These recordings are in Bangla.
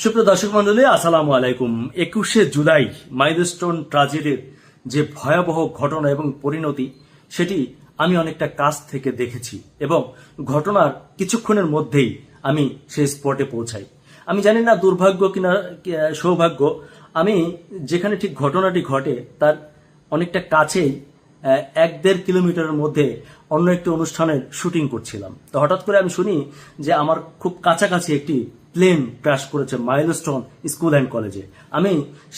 সুপ্রিয় দর্শক মন্ডলী, আসসালামু আলাইকুম। 21শে জুলাই মাইলস্টোন ট্র্যাজেডির যে ভয়াবহ ঘটনা এবং পরিণতি, সেটি আমি অনেকটা কাছ থেকে দেখেছি এবং ঘটনার কিছুক্ষণের মধ্যেই আমি সেই স্পটে পৌঁছাই। আমি জানি না দুর্ভাগ্য কিনা সৌভাগ্য, আমি যেখানে ঠিক ঘটনাটি ঘটে তার অনেকটা কাছেই 1-1.5 কিলোমিটারের মধ্যে অন্য একটি অনুষ্ঠানের শুটিং করছিলাম। তো হঠাৎ করে আমি শুনি যে আমার খুব কাছাকাছি একটি প্লেন ক্র্যাশ করেছে মাইলস্টোন স্কুল অ্যান্ড কলেজে। আমি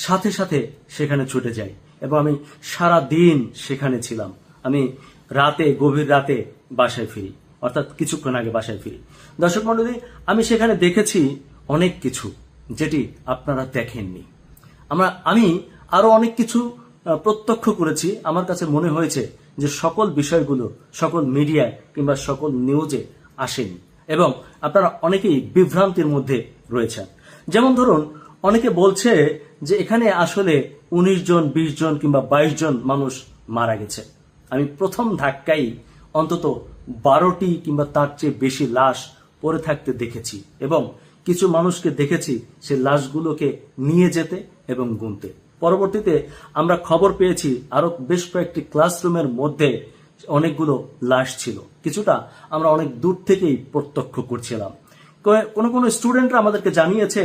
সাথে সাথে সেখানে ছুটে যাই এবং আমি সারা দিন সেখানে ছিলাম। আমি গভীর রাতে বাসায় ফিরি, অর্থাৎ কিছুক্ষণ আগে বাসায় ফিরি। দর্শক মণ্ডলী, আমি সেখানে দেখেছি অনেক কিছু যেটি আপনারা দেখেননি। আমি আরো অনেক কিছু প্রত্যক্ষ করেছি। আমার কাছে মনে হয়েছে যে সকল বিষয়গুলো সকল মিডিয়ায় কিংবা সকল নিউজে আসেনি এবং আপনারা অনেকেই বিভ্রান্তির মধ্যে রয়েছেন। যেমন ধরুন, অনেকে বলছে যে এখানে আসলে 19 জন, 20 জন কিংবা 22 জন মানুষ মারা গেছে। আমি প্রথম ধাক্কায় অন্তত 12টি কিংবা তার চেয়ে বেশি লাশ পড়ে থাকতে দেখেছি এবং কিছু মানুষকে দেখেছি সে লাশগুলোকে নিয়ে যেতে এবং গুনতে। পরবর্তীতে আমরা খবর পেয়েছি আরো বেশ কয়েকটি ক্লাসরুমের মধ্যে অনেকগুলো লাশ ছিল। কিছুটা আমরা অনেক দূর থেকেই প্রত্যক্ষ করছিলাম। কোন স্টুডেন্টরা আমাদেরকে জানিয়েছে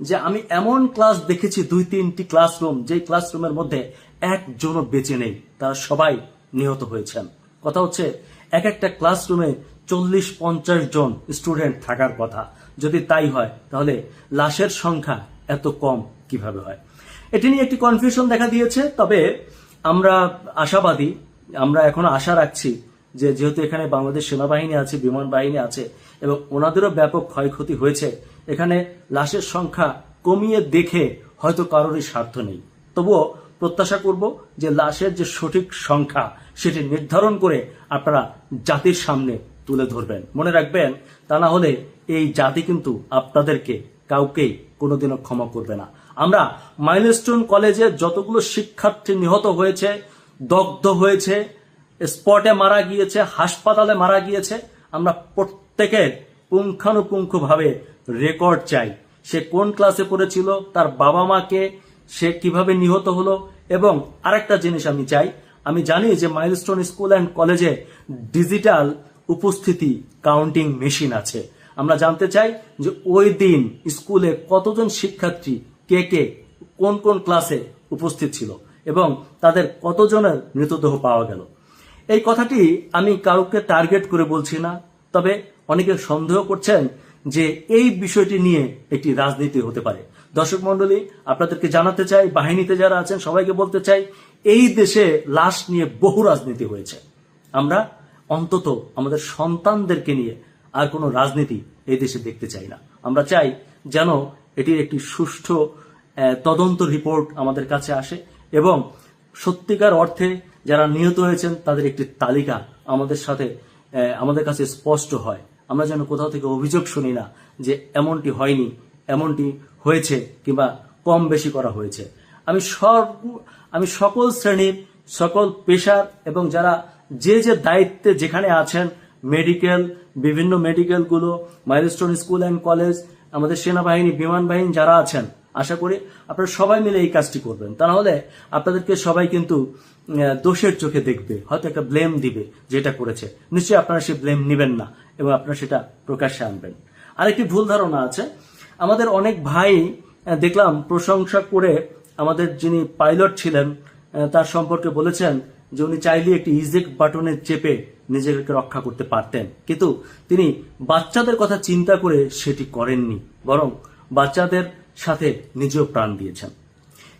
যে আমি এমন ক্লাস দেখেছি 2-3টি ক্লাসরুম, যে ক্লাসরুমের মধ্যে একজনও বেঁচে নেই, তারা সবাই নিহত হয়েছেন। কথা হচ্ছে এক একটা ক্লাসরুমে 40-50 জন স্টুডেন্ট থাকার কথা। যদি তাই হয় তাহলে লাশের সংখ্যা এত কম কিভাবে হয়? এটি নিয়ে একটি কনফিউশন দেখা দিয়েছে। তবে আমরা আশাবাদী, আমরা এখনো আশা রাখছি যে যেহেতু এখানে বাংলাদেশ সেনাবাহিনী আছে, বিমান বাহিনী আছে এবং ওনাদেরও ব্যাপক ক্ষয়ক্ষতি হয়েছে, এখানে লাশের সংখ্যা কমিয়ে দেখে হয়তো কারোরই স্বার্থ নেই। তবুও প্রত্যাশা করব যে লাশের যে সঠিক সংখ্যা সেটি নির্ধারণ করে আপনারা জাতির সামনে তুলে ধরবেন। মনে রাখবেন, তা না হলে এই জাতি কিন্তু আপনাদেরকে কাউকেই কোনোদিনও ক্ষমা করবে না। আমরা মাইলস্টোন কলেজে যতগুলো শিক্ষার্থী নিহত হয়েছে, দগ্ধ হয়েছে, স্পটে মারা গিয়েছে, হাসপাতালে মারা গিয়েছে, আমরা প্রত্যেকের পুঙ্খানুপুঙ্খভাবে রেকর্ড চাই। সে কোন ক্লাসে পড়েছিল, তার বাবা মাকে, সে কিভাবে নিহত হলো। এবং আরেকটা জিনিস আমি চাই, আমি জানি যে মাইলস্টোন স্কুল অ্যান্ড কলেজে ডিজিটাল উপস্থিতি কাউন্টিং মেশিন আছে। আমরা জানতে চাই যে ওই দিন স্কুলে কতজন শিক্ষার্থী কে কোন কোন ক্লাসে উপস্থিত ছিল এবং তাদের কতজনের মৃতদেহ পাওয়া গেল। এই কথাটি আমি কাউকে টার্গেট করে বলছি না, তবে অনেকে সন্দেহ করছেন যে এই বিষয়টি নিয়ে একটি রাজনীতি হতে পারে। দর্শক মন্ডলী, আপনাদেরকে জানাতে চাই, বাহিনীতে যারা আছেন সবাইকে বলতে চাই, এই দেশে লাশ নিয়ে বহু রাজনীতি হয়েছে। আমরা অন্তত আমাদের সন্তানদেরকে নিয়ে আর কোনো রাজনীতি এই দেশে দেখতে চাই না। আমরা চাই যেন এটির একটি সুষ্ঠু তদন্ত রিপোর্ট আমাদের কাছে আসে এবং সত্যিকার অর্থে যারা নিহত হয়েছেন তাদের একটি তালিকা আমাদের কাছে স্পষ্ট হয়। আমরা যেন কোথাও থেকে অভিযোগ শুনি না যে এমনটি হয়নি, এমনটি হয়েছে কিংবা কম বেশি করা হয়েছে। আমি সকল শ্রেণীর, সকল পেশার এবং যারা যে দায়িত্বে যেখানে আছেন, বিভিন্ন মেডিকেলগুলো, মাইলস্টোন স্কুল অ্যান্ড কলেজ, আমাদের সেনাবাহিনী, বিমান বাহিনী যারা আছেন, আশা করি আপনারা সবাই মিলে এই কাজটি করবেন। তা না হলে আপনাদেরকে সবাই কিন্তু দোষের চোখে দেখবে, হয়তো একটা ব্লেম দিবে যেটা করেছে। নিশ্চয়ই আপনারা সেই ব্লেম নেবেন না এবং আপনারা সেটা প্রকাশ্যে আনবেন। আরেকটি ভুল ধারণা আছে, আমাদের অনেক ভাই দেখলাম প্রশংসা করে আমাদের যিনি পাইলট ছিলেন তার সম্পর্কে বলেছেন যে উনি চাইলে একটি ইজেক্ট বাটনে চেপে নিজেকে রক্ষা করতে পারতেন, কিন্তু তিনি বাচ্চাদের কথা চিন্তা করে সেটি করেননি, বরং বাচ্চাদের সাথে নিজেও প্রাণ দিয়েছেন।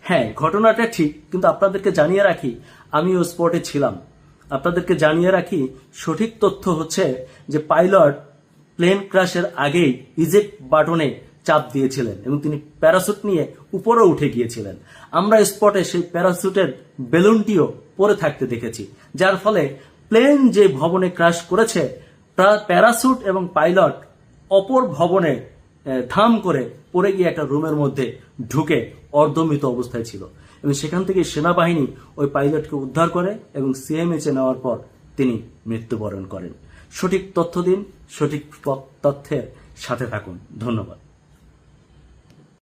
হ্যাঁ, ঘটনাটা ঠিক, কিন্তু আপনাদেরকে জানিয়ে রাখি আমিও স্পটে ছিলাম। আপনাদেরকে জানিয়ে রাখি সঠিক তথ্য হচ্ছে যে পাইলট প্লেন ক্র্যাশের আগেই ইজেক্ট বাটনে চাপ দিয়েছিলেন এবং তিনি প্যারাসুট নিয়ে উপরে উঠে গিয়েছিলেন। আমরা স্পটে সেই প্যারাসুটের বেলুনটিও পরে থাকতে দেখেছি, যার ফলে প্লেন যে ভবনে ক্র্যাশ করেছে প্যারাসুট এবং পাইলট অপর ভবনে ধাম করে পড়ে গিয়ে একটা রুমের মধ্যে ঢুকে অর্ধমৃত অবস্থায় ছিল এবং সেখান থেকে সেনাবাহিনী ওই পাইলটকে উদ্ধার করে এবং সিএমএইচে নেওয়ার পর তিনি মৃত্যুবরণ করেন। সঠিক তথ্য দিন, সঠিক তথ্যের সাথে থাকুন। ধন্যবাদ।